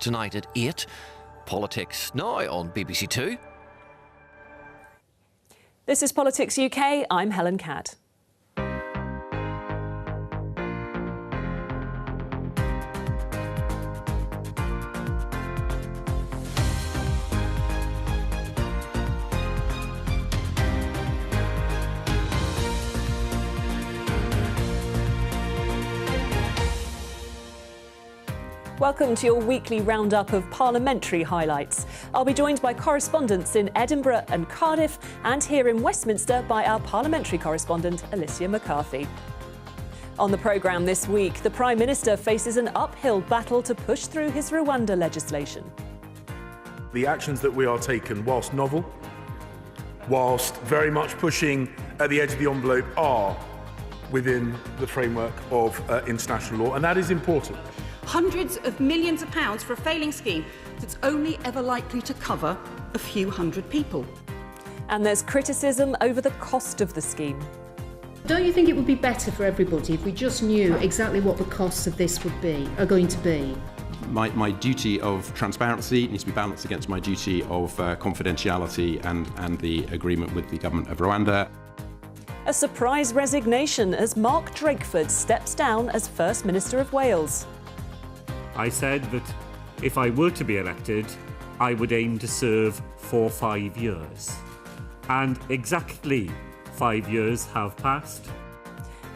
Tonight at 8, Politics Now on BBC Two. This is Politics UK, I'm Helen Cadd. Welcome to your weekly roundup of parliamentary highlights. I'll be joined by correspondents in Edinburgh and Cardiff, and here in Westminster by our parliamentary correspondent, Alicia McCarthy. On the programme this week, the Prime Minister faces an uphill battle to push through his Rwanda legislation. The actions that we are taking, whilst novel, whilst very much pushing at the edge of the envelope, are within the framework of international law, and that is important. Hundreds of millions of pounds for a failing scheme that's only ever likely to cover a few hundred people. And there's criticism over the cost of the scheme. Don't you think it would be better for everybody if we just knew exactly what the costs of this are going to be? My duty of transparency needs to be balanced against my duty of confidentiality and the agreement with the government of Rwanda. A surprise resignation as Mark Drakeford steps down as First Minister of Wales. I said that if I were to be elected, I would aim to serve for 5 years. And exactly 5 years have passed.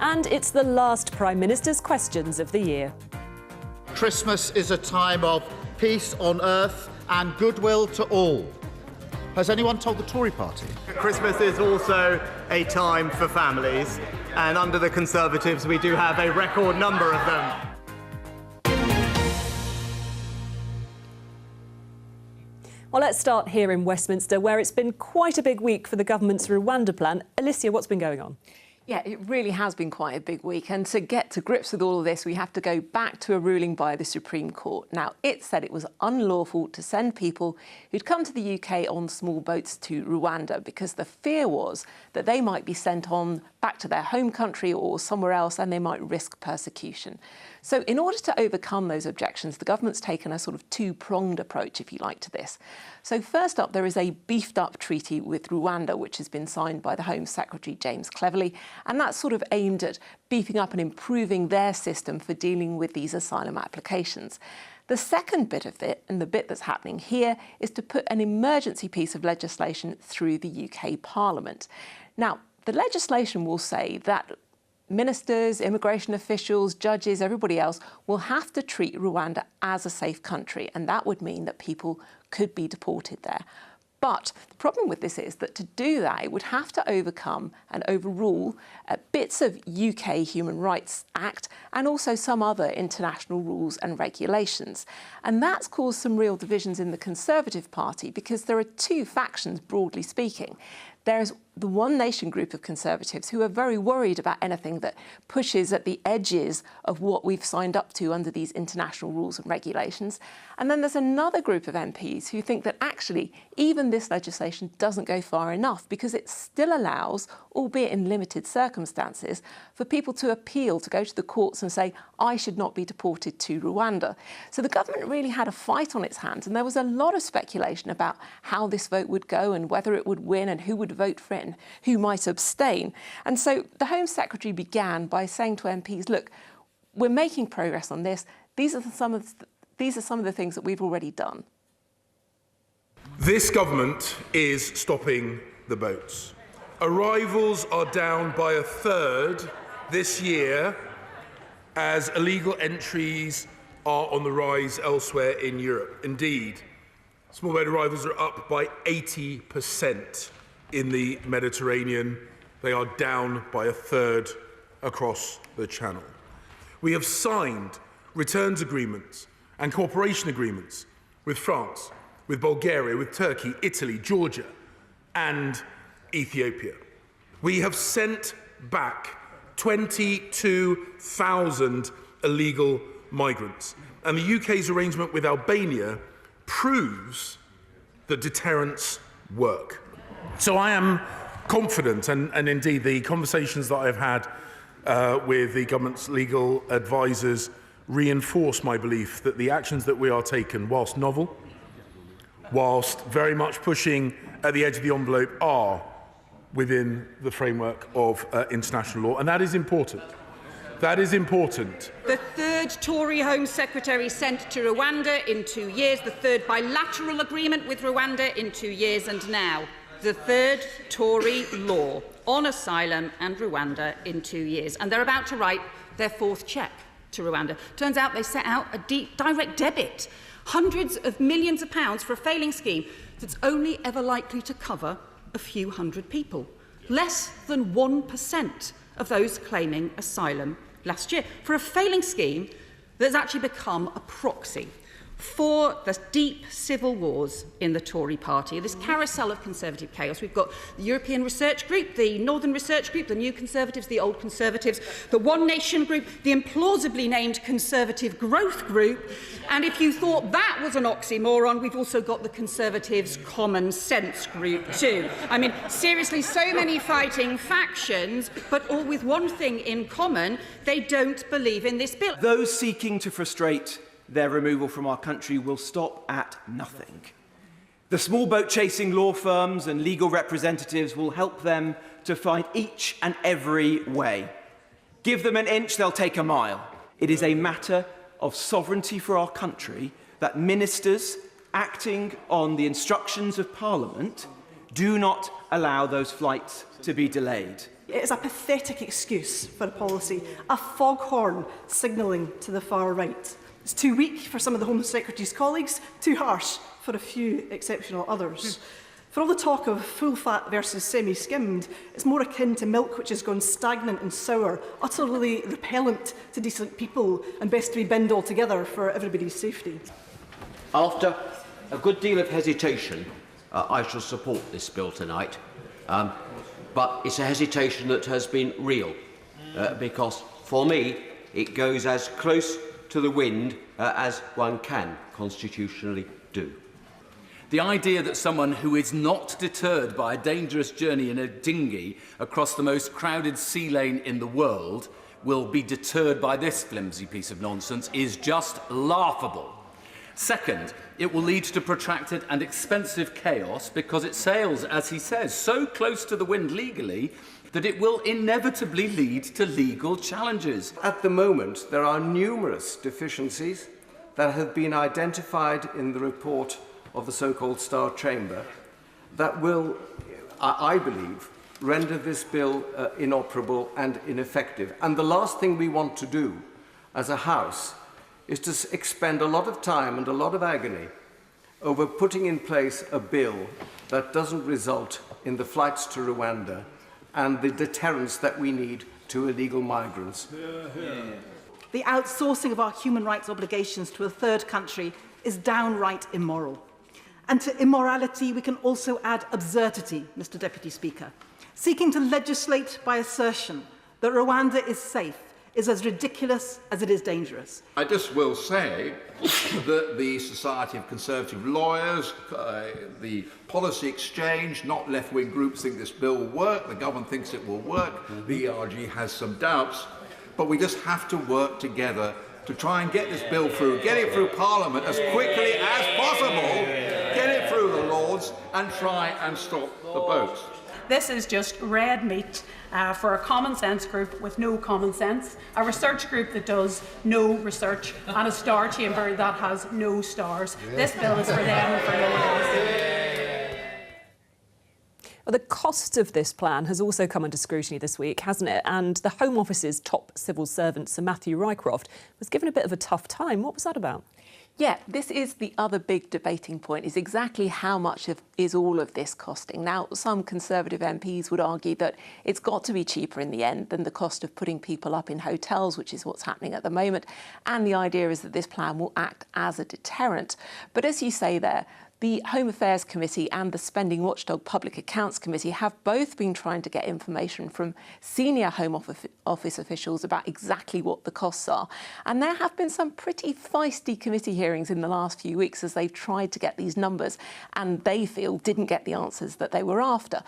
And it's the last Prime Minister's questions of the year. Christmas is a time of peace on earth and goodwill to all. Has anyone told the Tory party? Christmas is also a time for families, and under the Conservatives we do have a record number of them. Well, let's start here in Westminster, where it's been quite a big week for the government's Rwanda plan. Alicia, what's been going on? Yeah, it really has been quite a big week. And to get to grips with all of this, we have to go back to a ruling by the Supreme Court. Now, it said it was unlawful to send people who'd come to the UK on small boats to Rwanda because the fear was that they might be sent on back to their home country or somewhere else and they might risk persecution. So in order to overcome those objections, the government's taken a sort of two-pronged approach, if you like, to this. So first up, there is a beefed-up treaty with Rwanda, which has been signed by the Home Secretary, James Cleverly, and that's sort of aimed at beefing up and improving their system for dealing with these asylum applications. The second bit of it, and the bit that's happening here, is to put an emergency piece of legislation through the UK Parliament. Now, the legislation will say that ministers, immigration officials, judges, everybody else will have to treat Rwanda as a safe country, and that would mean that people could be deported there. But the problem with this is that to do that, it would have to overcome and overrule bits of UK Human Rights Act and also some other international rules and regulations. And that's caused some real divisions in the Conservative Party because there are two factions, broadly speaking. There's the One Nation group of Conservatives who are very worried about anything that pushes at the edges of what we've signed up to under these international rules and regulations. And then there's another group of MPs who think that actually even this legislation doesn't go far enough because it still allows, albeit in limited circumstances, for people to appeal, to go to the courts and say, I should not be deported to Rwanda. So the government really had a fight on its hands, and there was a lot of speculation about how this vote would go and whether it would win and who would vote for it and who might abstain. And so the Home Secretary began by saying to MPs, look, we're making progress on this. These are some of the things that we've already done. This government is stopping the boats. Arrivals are down by a third this year as illegal entries are on the rise elsewhere in Europe. Indeed, small boat arrivals are up by 80% in the Mediterranean. They are down by a third across the Channel. We have signed returns agreements and cooperation agreements with France, with Bulgaria, with Turkey, Italy, Georgia, and Ethiopia. We have sent back 22,000 illegal migrants, and the UK's arrangement with Albania proves that deterrents work. So I am confident, and indeed the conversations that I've had with the government's legal advisors reinforce my belief that the actions that we are taking, whilst novel, whilst very much pushing at the edge of the envelope, are within the framework of international law, and that is important. That is important. The third Tory Home Secretary sent to Rwanda in 2 years, the third bilateral agreement with Rwanda in 2 years, and now the third Tory law on asylum and Rwanda in 2 years. And they're about to write their fourth cheque to Rwanda. Turns out they set out a deep direct debit, hundreds of millions of pounds for a failing scheme that's only ever likely to cover a few hundred people. Less than 1% of those claiming asylum last year, for a failing scheme that's actually become a proxy for the deep civil wars in the Tory party, this carousel of Conservative chaos. We've got the European Research Group, the Northern Research Group, the New Conservatives, the Old Conservatives, the One Nation Group, the implausibly named Conservative Growth Group, and if you thought that was an oxymoron, we've also got the Conservatives' Common Sense Group too. I mean, seriously, so many fighting factions, but all with one thing in common: they don't believe in this bill. Those seeking to frustrate their removal from our country will stop at nothing. The small boat chasing law firms and legal representatives will help them to find each and every way. Give them an inch, they'll take a mile. It is a matter of sovereignty for our country that ministers acting on the instructions of Parliament do not allow those flights to be delayed. It is a pathetic excuse for a policy, a foghorn signalling to the far right. It's too weak for some of the Home Secretary's colleagues, too harsh for a few exceptional others. For all the talk of full-fat versus semi-skimmed, it's more akin to milk which has gone stagnant and sour, utterly repellent to decent people, and best to be binned altogether for everybody's safety. After a good deal of hesitation, I shall support this bill tonight, but it's a hesitation that has been real, because for me it goes as close to the wind as one can constitutionally do. The idea that someone who is not deterred by a dangerous journey in a dinghy across the most crowded sea lane in the world will be deterred by this flimsy piece of nonsense is just laughable. Second, it will lead to protracted and expensive chaos because it sails, as he says, so close to the wind legally that it will inevitably lead to legal challenges. At the moment, there are numerous deficiencies that have been identified in the report of the so-called Star Chamber that will, I believe, render this bill inoperable and ineffective. And the last thing we want to do as a House is to expend a lot of time and a lot of agony over putting in place a bill that doesn't result in the flights to Rwanda and the deterrence that we need to illegal migrants. The outsourcing of our human rights obligations to a third country is downright immoral. And to immorality we can also add absurdity, Mr. Deputy Speaker. Seeking to legislate by assertion that Rwanda is safe is as ridiculous as it is dangerous. I just will say that the Society of Conservative Lawyers, the Policy Exchange, not left-wing groups think this bill will work, the government thinks it will work, the ERG has some doubts, but we just have to work together to try and get this bill through, get it through Parliament as quickly as possible, get it through the Lords and try and stop the boats. This is just red meat for a common sense group with no common sense, a research group that does no research, and a star chamber that has no stars. This bill is for them and for no one else. Well, the cost of this plan has also come under scrutiny this week, hasn't it? And the Home Office's top civil servant, Sir Matthew Rycroft, was given a bit of a tough time. What was that about? Yeah, this is the other big debating point, is exactly how much is all of this costing. Now, some Conservative MPs would argue that it's got to be cheaper in the end than the cost of putting people up in hotels, which is what's happening at the moment. And the idea is that this plan will act as a deterrent. But as you say there, the Home Affairs Committee and the Spending Watchdog Public Accounts Committee have both been trying to get information from senior Home Office officials about exactly what the costs are. And there have been some pretty feisty committee hearings in the last few weeks as they've tried to get these numbers and they feel didn't get the answers that they were after.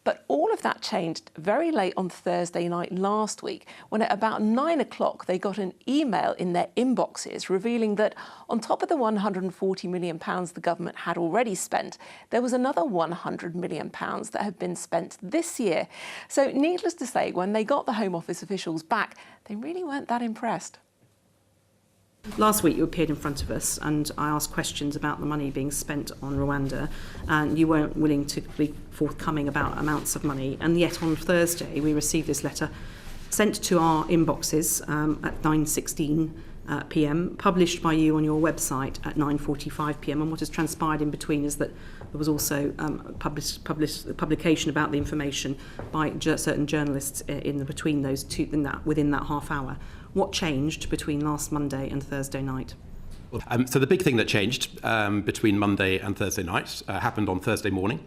But all of that changed very late on Thursday night last week, when at about 9 o'clock they got an email in their inboxes revealing that on top of the £140 million the government had already spent, there was another £100 million that had been spent this year. So needless to say, when they got the Home Office officials back, they really weren't that impressed. Last week you appeared in front of us and I asked questions about the money being spent on Rwanda, and you weren't willing to be forthcoming about amounts of money, and yet on Thursday we received this letter sent to our inboxes at 9:16 p.m, published by you on your website at 9:45 p.m, and what has transpired in between is that there was also publication about the information by certain journalists between those two, within that half hour. What changed between last Monday and Thursday night? So the big thing that changed between Monday and Thursday night happened on Thursday morning,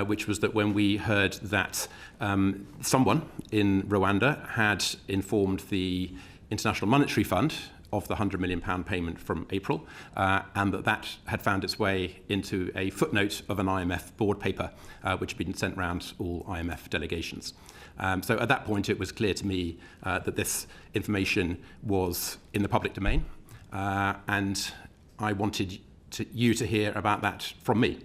which was that when we heard that someone in Rwanda had informed the International Monetary Fund of the £100 million payment from April, and that had found its way into a footnote of an IMF board paper, which had been sent round all IMF delegations. So at that point, it was clear to me that this information was in the public domain, and I wanted you to hear about that from me.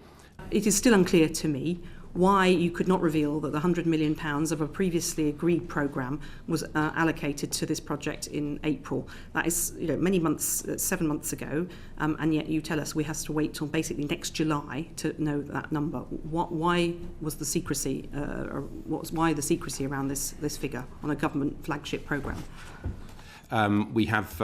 It is still unclear to me why you could not reveal that the £100 million of a previously agreed programme was allocated to this project in April. That is, many months, 7 months ago, and yet you tell us we have to wait till basically next July to know that number. Why was the secrecy? Why the secrecy around this figure on a government flagship programme? We have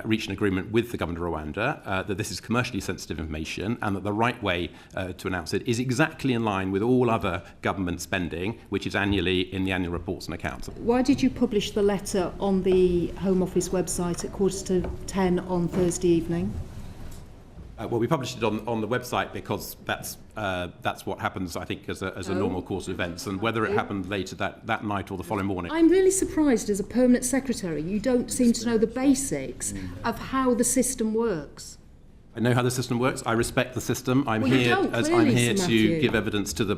reached an agreement with the government of Rwanda that this is commercially sensitive information, and that the right way to announce it is exactly in line with all other government spending, which is annually in the annual reports and accounts. Why did you publish the letter on the Home Office website at 10:15 on Thursday evening? Well, we published it on the website because that's what happens, I think, as a normal course of events. And whether it happened later that night or the following morning. I'm really surprised, as a permanent secretary, you don't seem to know the basics of how the system works. I know how the system works. I respect the system. I'm Well, here Sir to Matthew. give evidence to the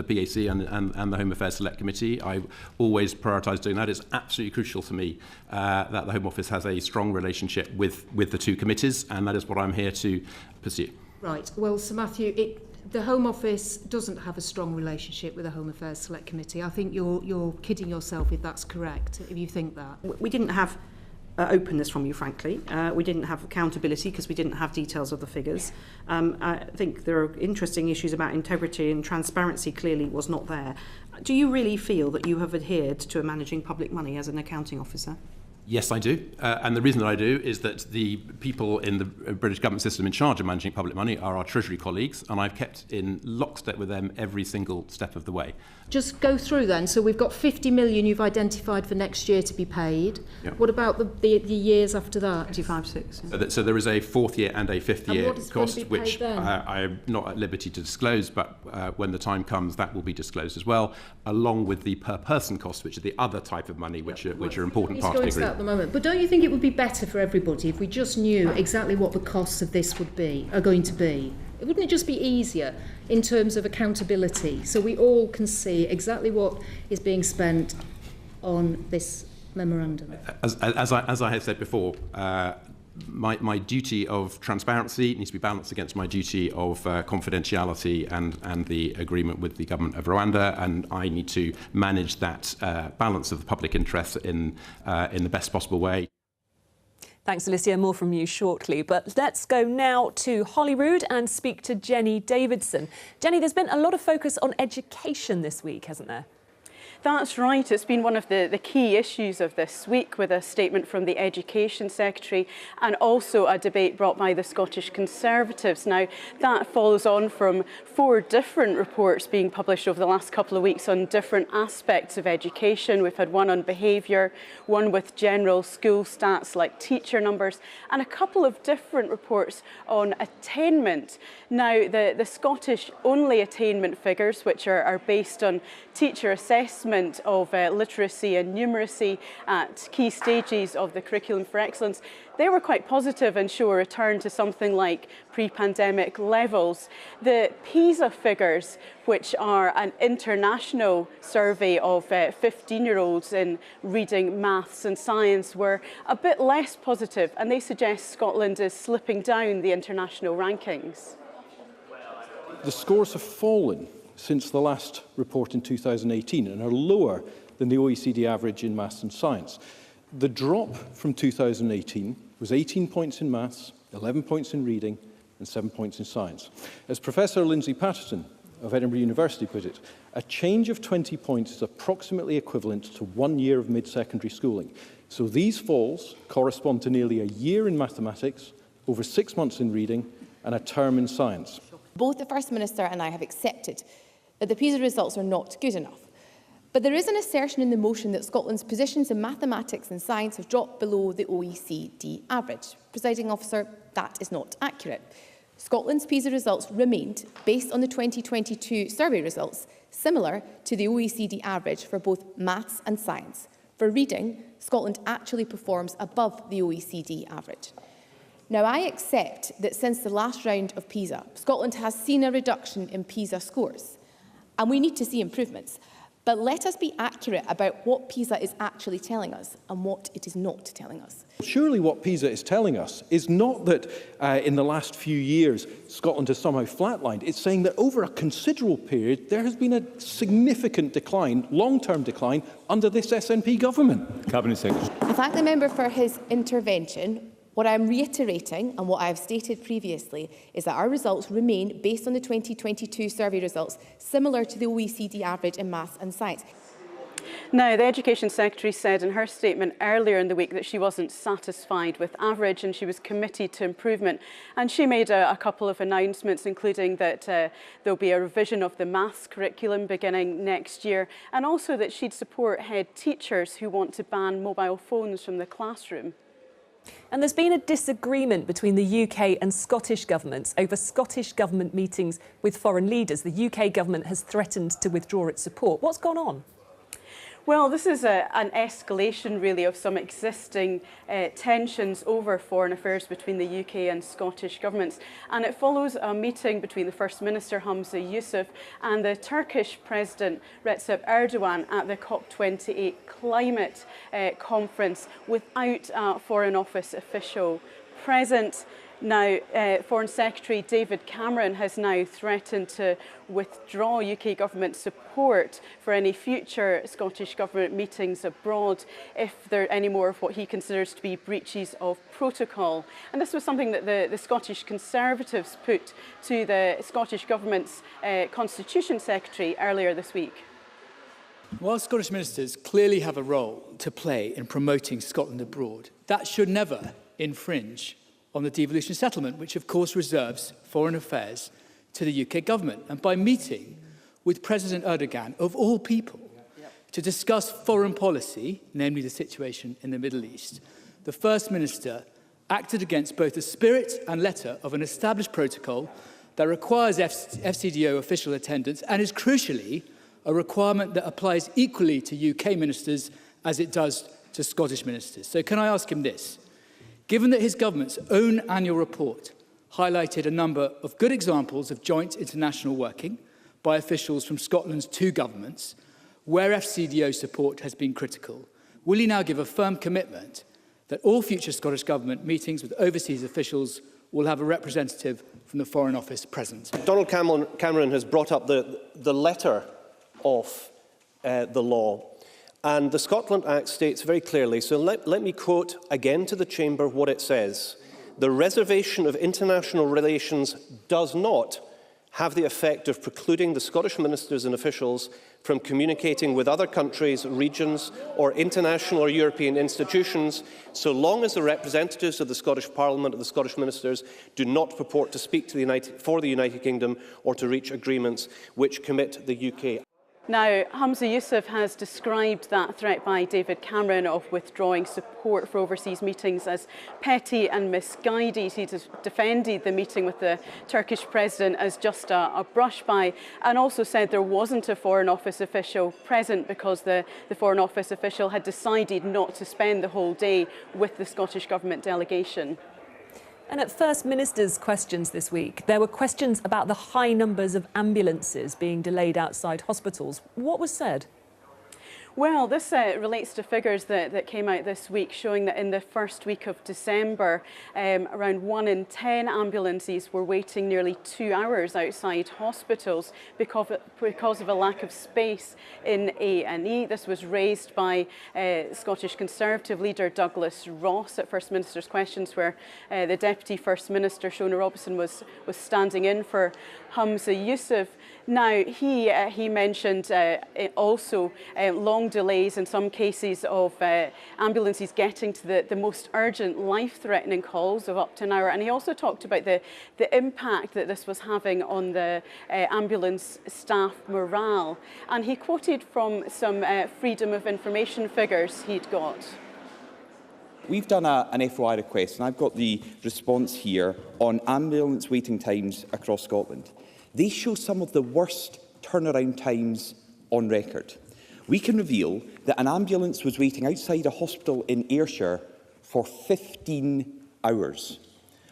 PAC and the Home Affairs Select Committee. I always prioritise doing that. It's absolutely crucial to me that the Home Office has a strong relationship with the two committees, and that is what I'm here to pursue. Right. Well, Sir Matthew, the Home Office doesn't have a strong relationship with the Home Affairs Select Committee. I think you're kidding yourself if that's correct, if you think that. We didn't have openness from you, frankly. We didn't have accountability because we didn't have details of the figures. I think there are interesting issues about integrity, and transparency clearly was not there. Do you really feel that you have adhered to managing public money as an accounting officer? Yes, I do. And the reason that I do is that the people in the British government system in charge of managing public money are our Treasury colleagues, and I've kept in lockstep with them every single step of the way. Just go through then. So we've got 50 million you've identified for next year to be paid. Yep. What about the years after that? 25-6. So there is a fourth year and a fifth year cost, which then? I'm not at liberty to disclose, but when the time comes, that will be disclosed as well, along with the per person cost, which are the other type of money, which are important part of the agreement. At the moment. But don't you think it would be better for everybody if we just knew exactly what the costs of this are going to be? Wouldn't it just be easier in terms of accountability, so we all can see exactly what is being spent on this memorandum? As I have said before, my duty of transparency needs to be balanced against my duty of confidentiality and the agreement with the government of Rwanda, and I need to manage that balance of the public interest in the best possible way. Thanks, Alicia. More from you shortly. But let's go now to Holyrood and speak to Jenny Davidson. Jenny, there's been a lot of focus on education this week, hasn't there? That's right. It's been one of the key issues of this week, with a statement from the Education Secretary and also a debate brought by the Scottish Conservatives. Now, that follows on from 4 different reports being published over the last couple of weeks on different aspects of education. We've had one on behaviour, one with general school stats like teacher numbers, and a couple of different reports on attainment. Now, the Scottish only attainment figures, which are based on teacher assessment assessment of literacy and numeracy at key stages of the Curriculum for Excellence, they were quite positive and show a return to something like pre-pandemic levels. The PISA figures, which are an international survey of 15-year-olds in reading, maths and science, were a bit less positive, and they suggest Scotland is slipping down the international rankings. The scores have fallen since the last report in 2018 and are lower than the OECD average in maths and science. The drop from 2018 was 18 points in maths, 11 points in reading and 7 points in science. As Professor Lindsay Patterson of Edinburgh University put it, a change of 20 points is approximately equivalent to 1 year of mid-secondary schooling. So these falls correspond to nearly a year in mathematics, over 6 months in reading and a term in science. Both the First Minister and I have accepted that the PISA results are not good enough. But there is an assertion in the motion that Scotland's positions in mathematics and science have dropped below the OECD average. Presiding Officer, that is not accurate. Scotland's PISA results remained, based on the 2022 survey results, similar to the OECD average for both maths and science. For reading, Scotland actually performs above the OECD average. Now, I accept that since the last round of PISA, Scotland has seen a reduction in PISA scores, and we need to see improvements. But let us be accurate about what PISA is actually telling us and what it is not telling us. Surely what PISA is telling us is not that in the last few years Scotland has somehow flatlined. It's saying that over a considerable period there has been a significant decline, long-term decline, under this SNP government. Cabinet Secretary. I thank the member for his intervention. What I'm reiterating, and what I have stated previously, is that our results remain, based on the 2022 survey results, similar to the OECD average in maths and science. Now, the Education Secretary said in her statement earlier in the week that she wasn't satisfied with average and she was committed to improvement. And she made a couple of announcements, including that there'll be a revision of the maths curriculum beginning next year, and also that she'd support head teachers who want to ban mobile phones from the classroom. And there's been a disagreement between the UK and Scottish governments over Scottish government meetings with foreign leaders. The UK government has threatened to withdraw its support. What's gone on? Well, this is an escalation, really, of some existing tensions over foreign affairs between the UK and Scottish governments. And it follows a meeting between the First Minister, Hamza Yusuf, and the Turkish President, Recep Erdogan, at the COP28 climate conference without a Foreign Office official present. Now, Foreign Secretary David Cameron has now threatened to withdraw UK government support for any future Scottish government meetings abroad if there are any more of what he considers to be breaches of protocol. And this was something that the Scottish Conservatives put to the Scottish Government's Constitution Secretary earlier this week. While Scottish ministers clearly have a role to play in promoting Scotland abroad, that should never infringe on the devolution settlement, which of course reserves foreign affairs to the UK government. And by meeting with President Erdogan, of all people, to discuss foreign policy, namely the situation in the Middle East, the First Minister acted against both the spirit and letter of an established protocol that requires FCDO official attendance and is crucially a requirement that applies equally to UK ministers as it does to Scottish ministers. So can I ask him this? Given that his government's own annual report highlighted a number of good examples of joint international working by officials from Scotland's two governments, where FCDO support has been critical, will he now give a firm commitment that all future Scottish Government meetings with overseas officials will have a representative from the Foreign Office present? Donald Cameron has brought up the letter of the law. And the Scotland Act states very clearly, so let me quote again to the Chamber what it says. The reservation of international relations does not have the effect of precluding the Scottish ministers and officials from communicating with other countries, regions or international or European institutions, so long as the representatives of the Scottish Parliament or the Scottish ministers do not purport to speak to for the United Kingdom or to reach agreements which commit the UK. Now, Humza Yousaf has described that threat by David Cameron of withdrawing support for overseas meetings as petty and misguided. He defended the meeting with the Turkish president as just a brush-by, and also said there wasn't a Foreign Office official present because the Foreign Office official had decided not to spend the whole day with the Scottish Government delegation. And at First Minister's questions this week, there were questions about the high numbers of ambulances being delayed outside hospitals. What was said? Well, this relates to figures that came out this week showing that in the first week of December, around 1 in 10 ambulances were waiting nearly 2 hours outside hospitals because of a lack of space in A&E. This was raised by Scottish Conservative leader Douglas Ross at First Minister's Questions, where the Deputy First Minister, Shona Robertson, was standing in for Humza Yousaf. Now, he mentioned also long delays in some cases of ambulances getting to the most urgent life-threatening calls of up to an hour. And he also talked about the impact that this was having on the ambulance staff morale. And he quoted from some freedom of information figures he'd got. We've done an FOI request, and I've got the response here on ambulance waiting times across Scotland. They show some of the worst turnaround times on record. We can reveal that an ambulance was waiting outside a hospital in Ayrshire for 15 hours.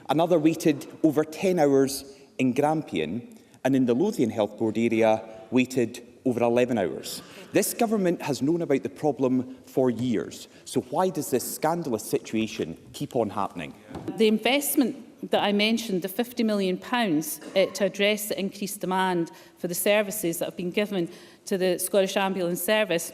Another waited over 10 hours in Grampian, and in the Lothian Health Board area waited over 11 hours. This government has known about the problem for years, so why does this scandalous situation keep on happening? The investment that I mentioned, the £50 million to address the increased demand for the services that have been given to the Scottish Ambulance Service,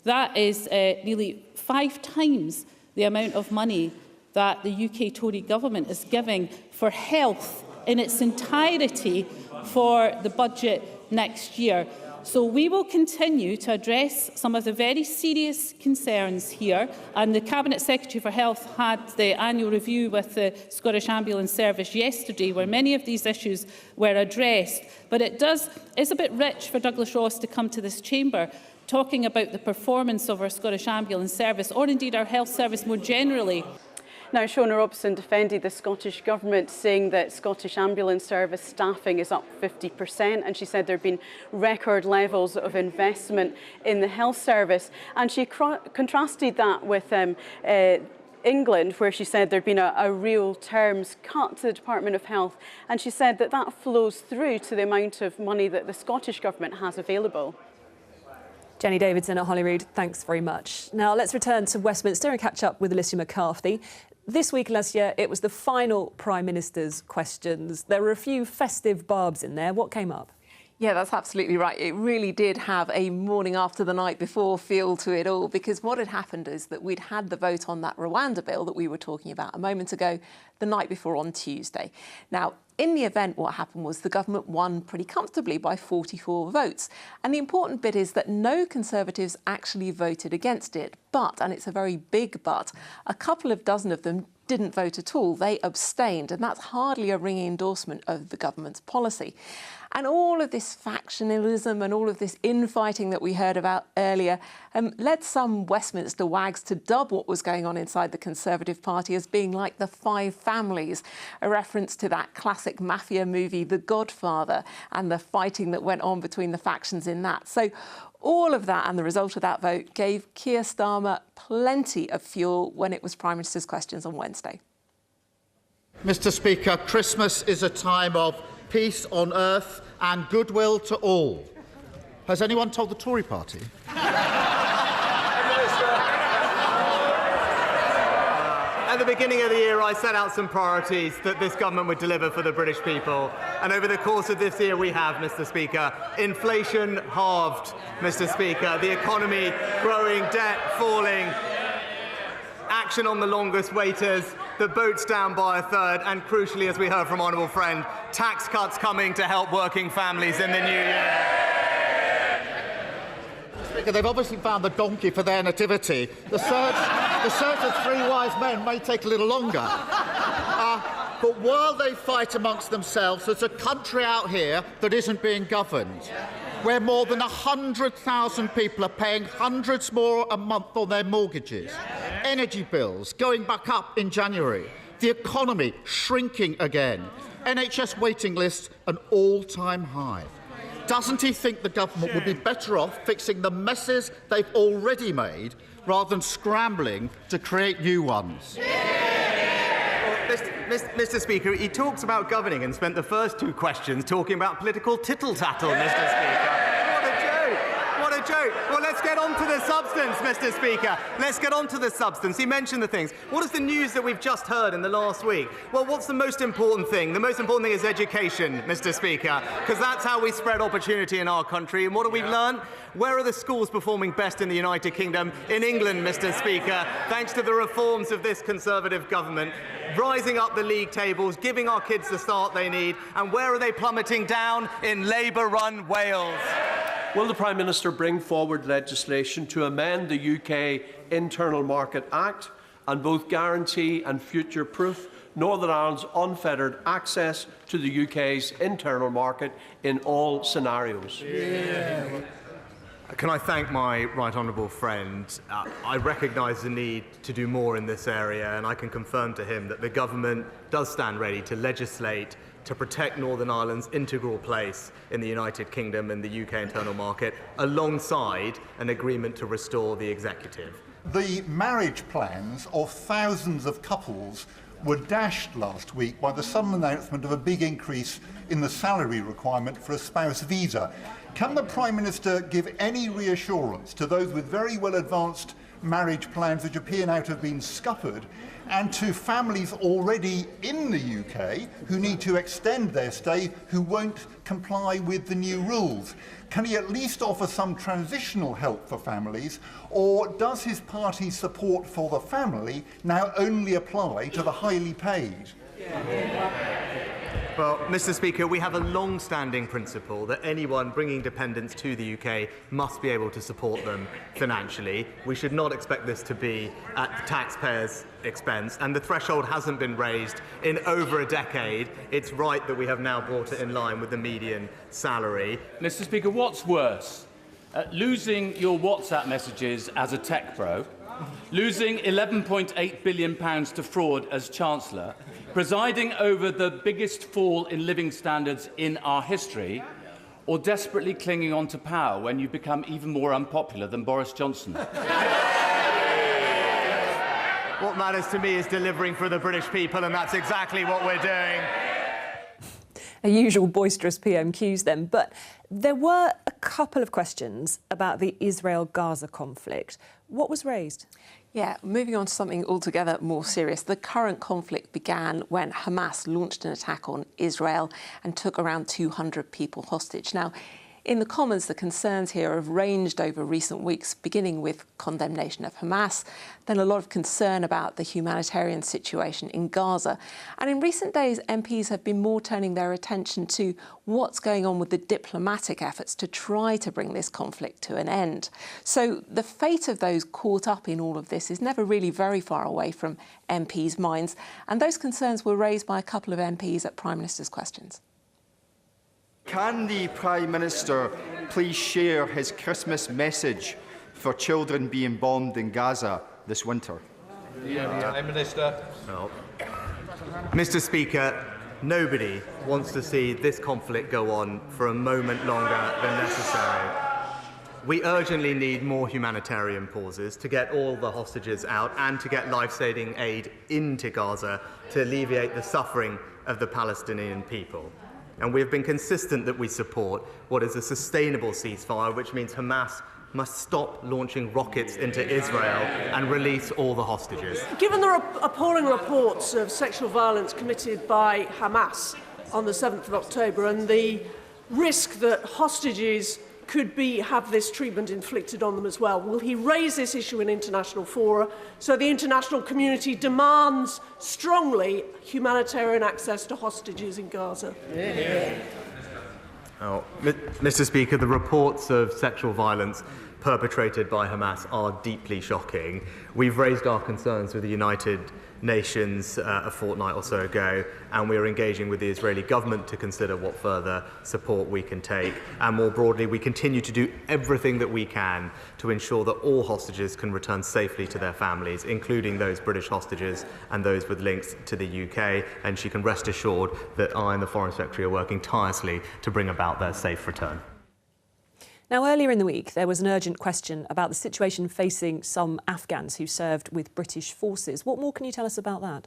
that is nearly 5 times the amount of money that the UK Tory government is giving for health in its entirety for the budget next year. So we will continue to address some of the very serious concerns here, and the Cabinet Secretary for Health had the annual review with the Scottish Ambulance Service yesterday, where many of these issues were addressed. But it's a bit rich for Douglas Ross to come to this chamber talking about the performance of our Scottish Ambulance Service, or indeed our health service more generally. Now, Shona Robertson defended the Scottish Government, saying that Scottish Ambulance Service staffing is up 50%, and she said there have been record levels of investment in the health service. And she contrasted that with England, where she said there had been a real terms cut to the Department of Health, and she said that that flows through to the amount of money that the Scottish Government has available. Jenny Davidson at Holyrood, thanks very much. Now let's return to Westminster and catch up with Alicia McCarthy. This week, Alicia, it was the final Prime Minister's questions. There were a few festive barbs in there. What came up? Yeah, that's absolutely right. It really did have a morning after the night before feel to it all, because what had happened is that we'd had the vote on that Rwanda bill that we were talking about a moment ago, the night before on Tuesday. Now, in the event, what happened was the government won pretty comfortably by 44 votes. And the important bit is that no Conservatives actually voted against it. But, and it's a very big but, a couple of dozen of them didn't vote at all. They abstained, and that's hardly a ringing endorsement of the government's policy. And all of this factionalism and all of this infighting that we heard about earlier led some Westminster wags to dub what was going on inside the Conservative Party as being like the Five Families, a reference to that classic mafia movie, The Godfather, and the fighting that went on between the factions in that. So all of that and the result of that vote gave Keir Starmer plenty of fuel when it was Prime Minister's questions on Wednesday. Mr. Speaker, Christmas is a time of peace on earth and goodwill to all. Has anyone told the Tory party? At the beginning of the year, I set out some priorities that this government would deliver for the British people. And over the course of this year, we have, Mr. Speaker. Inflation halved, Mr. Speaker. The economy growing, debt falling. Action on the longest waiters, the boats down by a third, and crucially, as we heard from Honourable Friend, tax cuts coming to help working families in the new year. Speaker, they've obviously found the donkey for their nativity. The search of 3 wise men may take a little longer. But while they fight amongst themselves, there's a country out here that isn't being governed. where more than 100,000 people are paying hundreds more a month on their mortgages, energy bills going back up in January, the economy shrinking again, NHS waiting lists an all-time high. Doesn't he think the government would be better off fixing the messes they've already made rather than scrambling to create new ones? Mr. Speaker, he talks about governing and spent the first two questions talking about political tittle-tattle, Mr. Speaker. What a joke! What a joke! Well, let's get on to the substance, Mr. Speaker. Let's get on to the substance. He mentioned the things. What is the news that we've just heard in the last week? Well, what's the most important thing? The most important thing is education, Mr. Speaker, because that's how we spread opportunity in our country. And what have we learned? Where are the schools performing best in the United Kingdom? In England, Mr. Speaker, thanks to the reforms of this Conservative government, rising up the league tables, giving our kids the start they need. And where are they plummeting down? In Labour-run Wales. Will the Prime Minister bring forward legislation to amend the UK Internal Market Act and both guarantee and future-proof Northern Ireland's unfettered access to the UK's internal market in all scenarios? Yeah. Can I thank my right honourable friend? I recognise the need to do more in this area, and I can confirm to him that the government does stand ready to legislate to protect Northern Ireland's integral place in the United Kingdom and the UK internal market, alongside an agreement to restore the executive. The marriage plans of thousands of couples were dashed last week by the sudden announcement of a big increase in the salary requirement for a spouse visa. Can the Prime Minister give any reassurance to those with very well advanced marriage plans which appear now to have been scuppered, and to families already in the UK who need to extend their stay who won't comply with the new rules? Can he at least offer some transitional help for families, or does his party's support for the family now only apply to the highly paid? Well, Mr. Speaker, we have a long-standing principle that anyone bringing dependents to the UK must be able to support them financially. We should not expect this to be at the taxpayers' expense, and the threshold hasn't been raised in over a decade. It's right that we have now brought it in line with the median salary. Mr. Speaker, what's worse? Losing your WhatsApp messages as a tech bro, losing £11.8 billion to fraud as Chancellor, presiding over the biggest fall in living standards in our history, or desperately clinging on to power when you become even more unpopular than Boris Johnson? What matters to me is delivering for the British people, and that's exactly what we're doing. A usual boisterous PMQs then, but there were a couple of questions about the Israel-Gaza conflict. What was raised? Yeah, moving on to something altogether more serious. The current conflict began when Hamas launched an attack on Israel and took around 200 people hostage. Now, in the Commons, the concerns here have ranged over recent weeks, beginning with condemnation of Hamas, then a lot of concern about the humanitarian situation in Gaza. And in recent days, MPs have been more turning their attention to what's going on with the diplomatic efforts to try to bring this conflict to an end. So the fate of those caught up in all of this is never really very far away from MPs' minds. And those concerns were raised by a couple of MPs at Prime Minister's questions. Can the Prime Minister please share his Christmas message for children being bombed in Gaza this winter? Prime Minister. Well, Mr. Speaker, nobody wants to see this conflict go on for a moment longer than necessary. We urgently need more humanitarian pauses to get all the hostages out and to get life-saving aid into Gaza to alleviate the suffering of the Palestinian people. And we have been consistent that we support what is a sustainable ceasefire, which means Hamas must stop launching rockets into Israel and release all the hostages. Given the appalling reports of sexual violence committed by Hamas on the 7th of October and the risk that hostages could have this treatment inflicted on them as well, will he raise this issue in international fora so the international community demands strongly humanitarian access to hostages in Gaza? Oh, Mr. Speaker, the reports of sexual violence perpetrated by Hamas are deeply shocking. We've raised our concerns with the United Nations a fortnight or so ago, and we are engaging with the Israeli government to consider what further support we can take. And more broadly, we continue to do everything that we can to ensure that all hostages can return safely to their families, including those British hostages and those with links to the UK. And she can rest assured that I and the Foreign Secretary are working tirelessly to bring about their safe return. Now, earlier in the week, there was an urgent question about the situation facing some Afghans who served with British forces. What more can you tell us about that?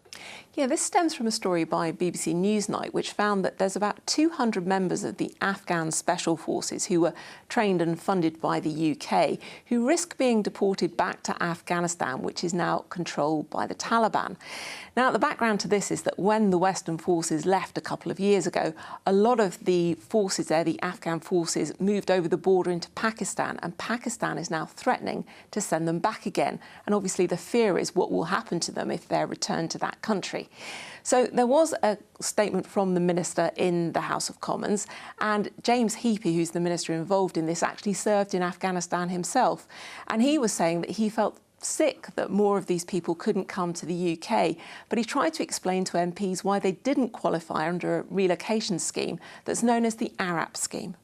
Yeah, this stems from a story by BBC Newsnight, which found that there's about 200 members of the Afghan Special Forces who were trained and funded by the UK, who risk being deported back to Afghanistan, which is now controlled by the Taliban. Now, the background to this is that when the Western forces left a couple of years ago, a lot of the forces there, the Afghan forces, moved over the border into Pakistan, and Pakistan is now threatening to send them back again. And obviously the fear is what will happen to them if they're returned to that country. So there was a statement from the minister in the House of Commons, and James Heappey, who's the minister involved in this, actually served in Afghanistan himself. And he was saying that he felt sick that more of these people couldn't come to the UK, but he tried to explain to MPs why they didn't qualify under a relocation scheme that's known as the ARAP scheme.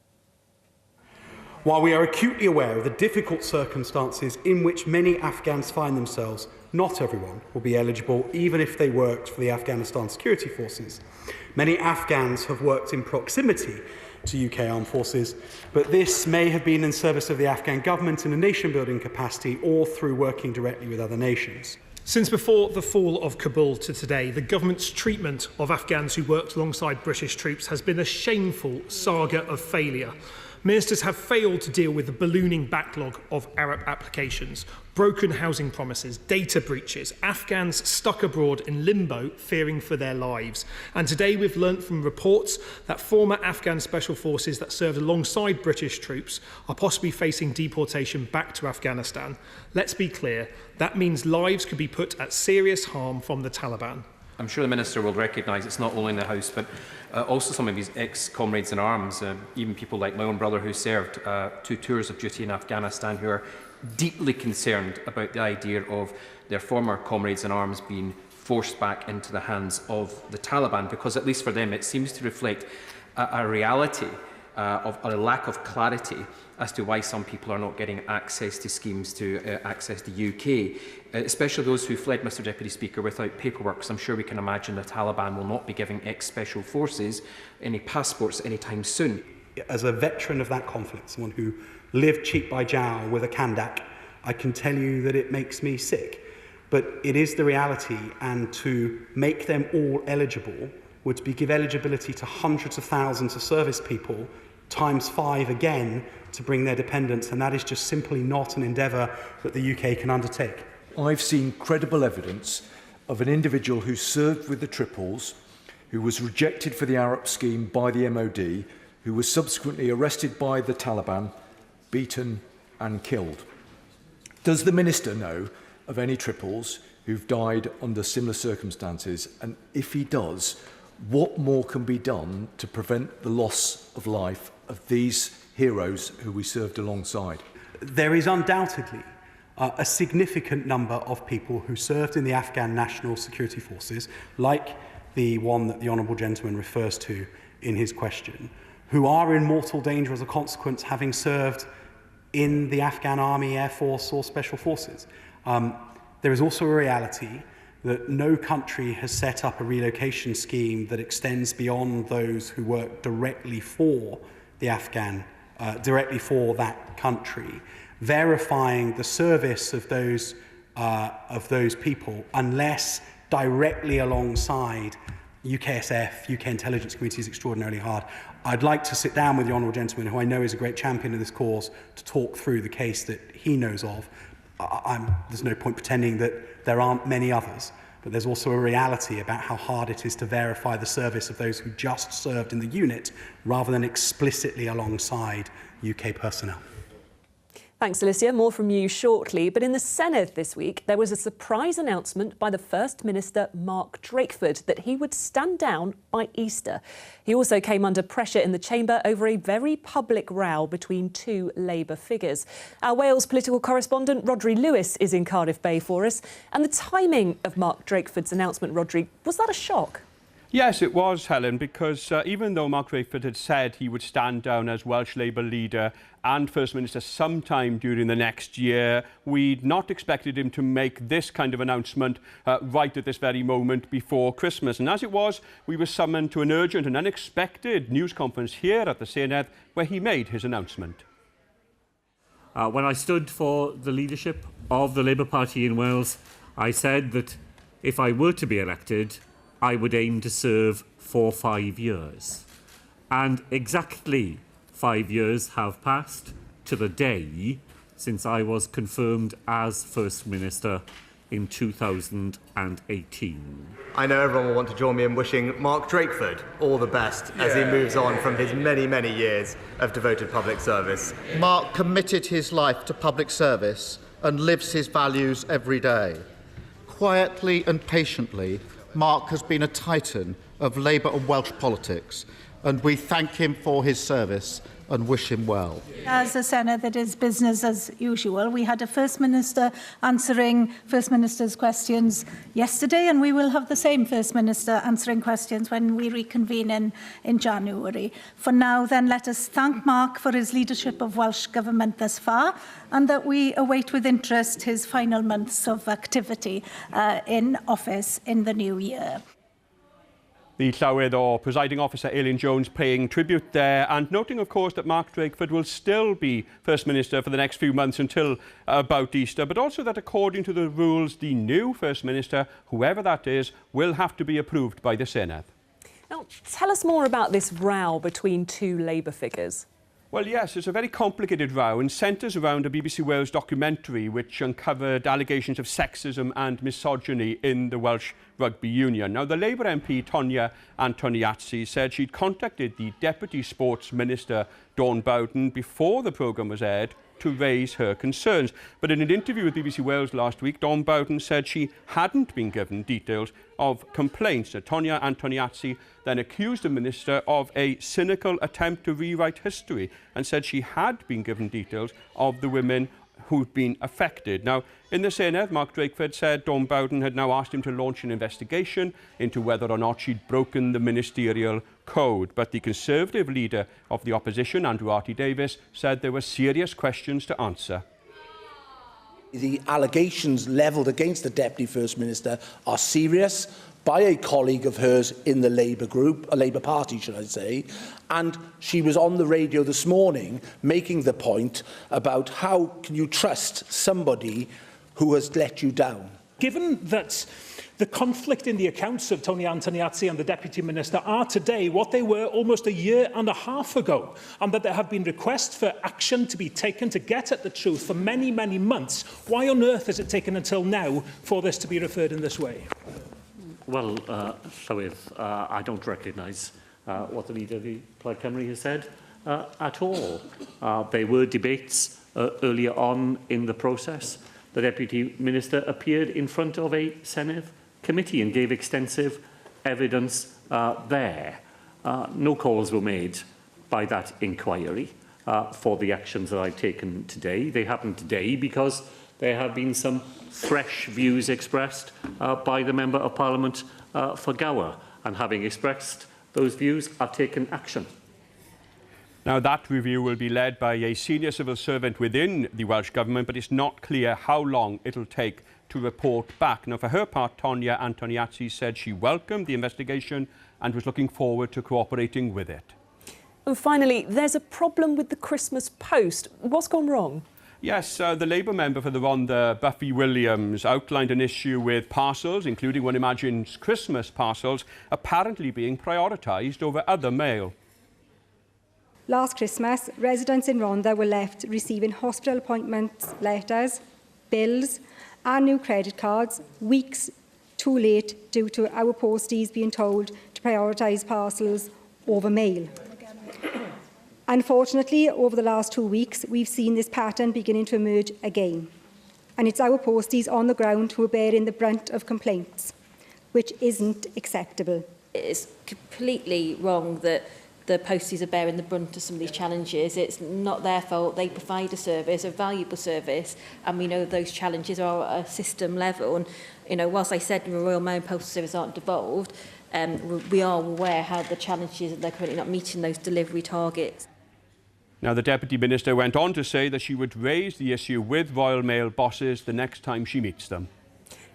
While we are acutely aware of the difficult circumstances in which many Afghans find themselves, not everyone will be eligible, even if they worked for the Afghanistan security forces. Many Afghans have worked in proximity to UK armed forces, but this may have been in service of the Afghan government in a nation-building capacity or through working directly with other nations. Since before the fall of Kabul to today, the government's treatment of Afghans who worked alongside British troops has been a shameful saga of failure. Ministers have failed to deal with the ballooning backlog of ARAP applications, broken housing promises, data breaches, Afghans stuck abroad in limbo, fearing for their lives. And today we've learnt from reports that former Afghan special forces that served alongside British troops are possibly facing deportation back to Afghanistan. Let's be clear, that means lives could be put at serious harm from the Taliban. I'm sure the Minister will recognise it's not only in the House, but also some of his ex-comrades in arms, even people like my own brother who served 2 tours of duty in Afghanistan, who are deeply concerned about the idea of their former comrades in arms being forced back into the hands of the Taliban, because at least for them it seems to reflect a reality of a lack of clarity as to why some people are not getting access to schemes to access the UK, especially those who fled, Mr Deputy Speaker, without paperwork, because I'm sure we can imagine the Taliban will not be giving ex-special forces any passports anytime soon. As a veteran of that conflict, someone who lived cheek by jowl with a Kandak, I can tell you that it makes me sick. But it is the reality, and to make them all eligible would be give eligibility to hundreds of thousands of service people times 5 again to bring their dependents, and that is just simply not an endeavour that the UK can undertake. I've seen credible evidence of an individual who served with the Triples, who was rejected for the Arab scheme by the MOD, who was subsequently arrested by the Taliban, beaten and killed. Does the Minister know of any Triples who've died under similar circumstances? And if he does, what more can be done to prevent the loss of life of these heroes who we served alongside? There is undoubtedly a significant number of people who served in the Afghan National Security Forces, like the one that the Honourable Gentleman refers to in his question, who are in mortal danger as a consequence, having served in the Afghan Army, Air Force or Special Forces. There is also a reality that no country has set up a relocation scheme that extends beyond those who work directly for the directly for that country, verifying the service of those people, unless directly alongside UKSF, UK intelligence community, is extraordinarily hard. I'd like to sit down with the Honourable Gentleman, who I know is a great champion of this cause, to talk through the case that he knows of. There's no point pretending that there aren't many others, but there's also a reality about how hard it is to verify the service of those who just served in the unit rather than explicitly alongside UK personnel. Thanks, Alicia. More from you shortly. But in the Senedd this week, there was a surprise announcement by the First Minister, Mark Drakeford, that he would stand down by Easter. He also came under pressure in the Chamber over a very public row between two Labour figures. Our Wales political correspondent, Rodri Lewis, is in Cardiff Bay for us. And the timing of Mark Drakeford's announcement, Rodri, was that a shock? Yes, it was, Helen, because even though Mark Drakeford had said he would stand down as Welsh Labour leader and First Minister sometime during the next year, we'd not expected him to make this kind of announcement right at this very moment before Christmas. And as it was, we were summoned to an urgent and unexpected news conference here at the Senedd where he made his announcement. When I stood for the leadership of the Labour Party in Wales, I said that if I were to be elected, I would aim to serve for 5 years. And exactly 5 years have passed to the day since I was confirmed as First Minister in 2018. I know everyone will want to join me in wishing Mark Drakeford all the best as he moves on from his many, many years of devoted public service. Mark committed his life to public service and lives his values every day. Quietly and patiently, Mark has been a titan of Labour and Welsh politics, and we thank him for his service and wish him well. As a Senedd, it is business as usual. We had a First Minister answering First Minister's questions yesterday, and we will have the same First Minister answering questions when we reconvene in January. For now, then, let us thank Mark for his leadership of Welsh Government thus far, and that we await with interest his final months of activity in office in the new year. The Llawydd o Presiding Officer Elin Jones paying tribute there and noting, of course, that Mark Drakeford will still be First Minister for the next few months until about Easter, but also that according to the rules, the new First Minister, whoever that is, will have to be approved by the Senedd. Now, tell us more about this row between two Labour figures. Well, yes, it's a very complicated row and centres around a BBC Wales documentary which uncovered allegations of sexism and misogyny in the Welsh Rugby Union. Now, the Labour MP, Tonya Antoniazzi, said she'd contacted the Deputy Sports Minister, Dawn Bowden, before the programme was aired to raise her concerns. But in an interview with BBC Wales last week, Dawn Bowden said she hadn't been given details of complaints. Tonya Antoniazzi then accused the Minister of a cynical attempt to rewrite history and said she had been given details of the women who'd been affected. Now, in the Senedd, Mark Drakeford said Dawn Bowden had now asked him to launch an investigation into whether or not she'd broken the ministerial code. But the Conservative leader of the opposition, Andrew Davies, said there were serious questions to answer. The allegations levelled against the Deputy First Minister are serious by a colleague of hers in the Labour group, a Labour Party, should I say, and she was on the radio this morning making the point about how can you trust somebody who has let you down. Given that the conflict in the accounts of Tonya Antoniazzi and the Deputy Minister are today what they were almost a year and a half ago, and that there have been requests for action to be taken to get at the truth for many, many months, why on earth has it taken until now for this to be referred in this way? Well, Llywydd, I don't recognise what the leader of the Plaid Cymru has said at all. There were debates earlier on in the process. The Deputy Minister appeared in front of a Senedd committee and gave extensive evidence there. No calls were made by that inquiry for the actions that I've taken today. They happened today because there have been some fresh views expressed by the Member of Parliament for Gower, and having expressed those views, I've taken action. Now, that review will be led by a senior civil servant within the Welsh Government, but it's not clear how long it'll take to report back. Now, for her part, Tonya Antoniazzi said she welcomed the investigation and was looking forward to cooperating with it. And finally, there's a problem with the Christmas post. What's gone wrong? Yes, the Labour member for the Rhondda, Buffy Williams, outlined an issue with parcels, including one imagines Christmas parcels, apparently being prioritised over other mail. Last Christmas, residents in Rhondda were left receiving hospital appointments, letters, bills and new credit cards weeks too late due to our posties being told to prioritise parcels over mail. Unfortunately, over the last 2 weeks, we've seen this pattern beginning to emerge again. And it's our posties on the ground who are bearing the brunt of complaints, which isn't acceptable. It's completely wrong that the posties are bearing the brunt of some of these challenges. It's not their fault. They provide a service, a valuable service, and we know those challenges are at a system level. And, you know, whilst I said the Royal Mail and Postal Service aren't devolved, we are aware how the challenges that they're currently not meeting those delivery targets. Now, the Deputy Minister went on to say that she would raise the issue with Royal Mail bosses the next time she meets them.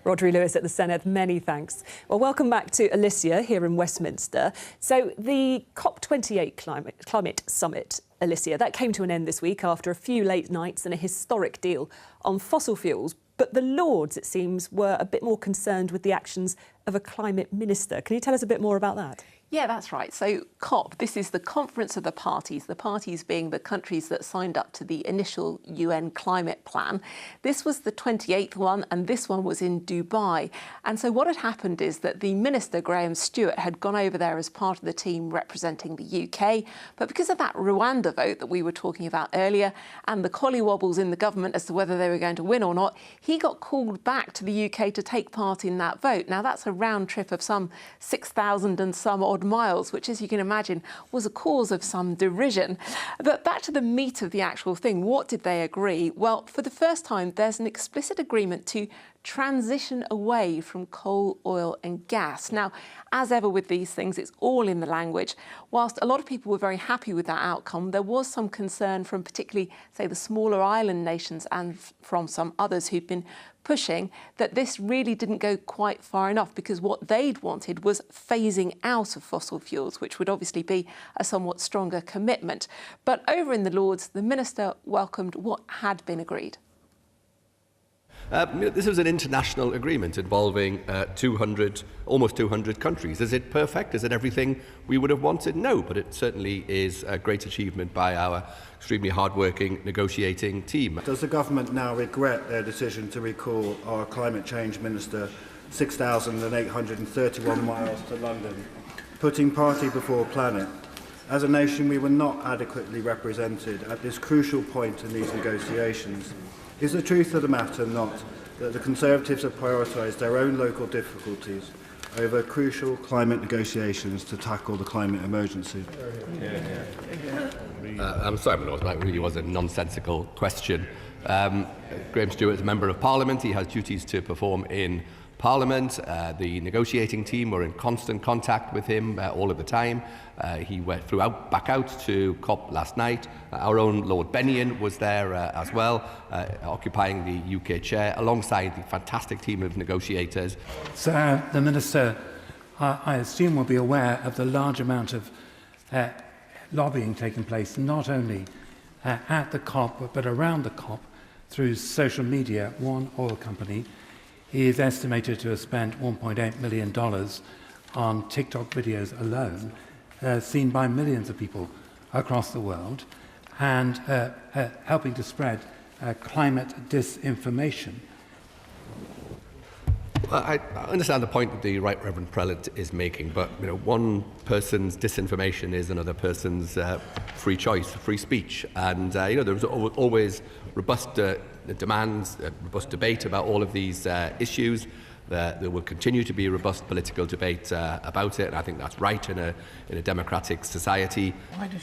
Rodri Lewis at the Senedd, many thanks. Well, welcome back to Alicia here in Westminster. So the COP28 climate summit, Alicia, that came to an end this week after a few late nights and a historic deal on fossil fuels. But the Lords, it seems, were a bit more concerned with the actions of a climate minister. Can you tell us a bit more about that? Yeah, that's right. So COP, this is the Conference of the parties being the countries that signed up to the initial UN climate plan. This was the 28th one, and this one was in Dubai. And so what had happened is that the Minister, Graham Stewart, had gone over there as part of the team representing the UK. But because of that Rwanda vote that we were talking about earlier and the collywobbles in the government as to whether they were going to win or not, he got called back to the UK to take part in that vote. Now, that's a round trip of some 6,000 and some odd miles, which, as you can imagine, was a cause of some derision. But back to the meat of the actual thing, what did they agree? Well, for the first time, there's an explicit agreement to transition away from coal, oil and gas. Now, as ever with these things, it's all in the language. Whilst a lot of people were very happy with that outcome, there was some concern from particularly, say, the smaller island nations and from some others who'd been pushing that this really didn't go quite far enough, because what they'd wanted was phasing out of fossil fuels, which would obviously be a somewhat stronger commitment. But over in the Lords, the Minister welcomed what had been agreed. This was an international agreement involving almost 200 countries. Is it perfect? Is it everything we would have wanted? No, but it certainly is a great achievement by our extremely hard-working negotiating team. Does the government now regret their decision to recall our climate change minister 6,831 miles to London, putting party before planet? As a nation, we were not adequately represented at this crucial point in these negotiations. Is the truth of the matter not that the Conservatives have prioritised their own local difficulties over crucial climate negotiations to tackle the climate emergency? I'm sorry, my Lord, that really was a nonsensical question. Graham Stewart is a Member of Parliament. He has duties to perform in Parliament. The negotiating team were in constant contact with him all of the time. He flew back out to COP last night. Our own Lord Bennion was there as well, occupying the UK chair, alongside the fantastic team of negotiators. Sir, the Minister, I assume, will be aware of the large amount of lobbying taking place, not only at the COP, but around the COP, through social media. One oil company is estimated to have spent $1.8 million on TikTok videos alone, seen by millions of people across the world, and helping to spread climate disinformation. Well, I understand the point that the Right Reverend Prelate is making, but one person's disinformation is another person's free choice, free speech, and there's always robust demands, robust debate about all of these issues. There will continue to be robust political debate about it, and I think that's right in a democratic society.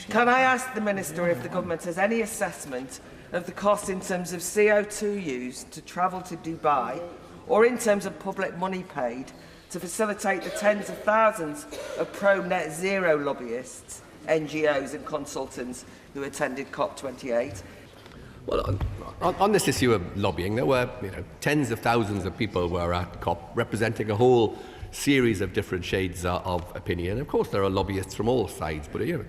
Can I ask the Minister if the government has any assessment of the cost in terms of CO2 used to travel to Dubai, or in terms of public money paid to facilitate the tens of thousands of pro-net zero lobbyists, NGOs and consultants who attended COP28? Well, on this issue of lobbying, there were tens of thousands of people were at COP representing a whole series of different shades of opinion. Of course, there are lobbyists from all sides, but it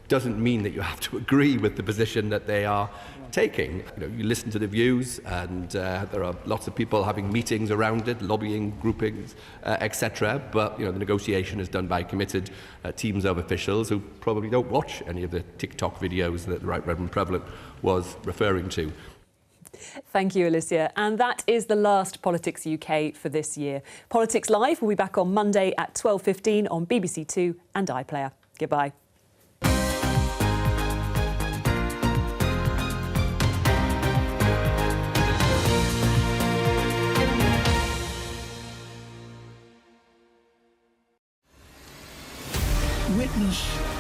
doesn't mean that you have to agree with the position that they are taking. You listen to the views, and there are lots of people having meetings around it, lobbying groupings, etc. But the negotiation is done by committed teams of officials who probably don't watch any of the TikTok videos that the Right Reverend Prelate was referring to. Thank you, Alicia. And that is the last Politics UK for this year. Politics Live will be back on Monday at 12:15 on BBC Two and iPlayer. Goodbye. wirklich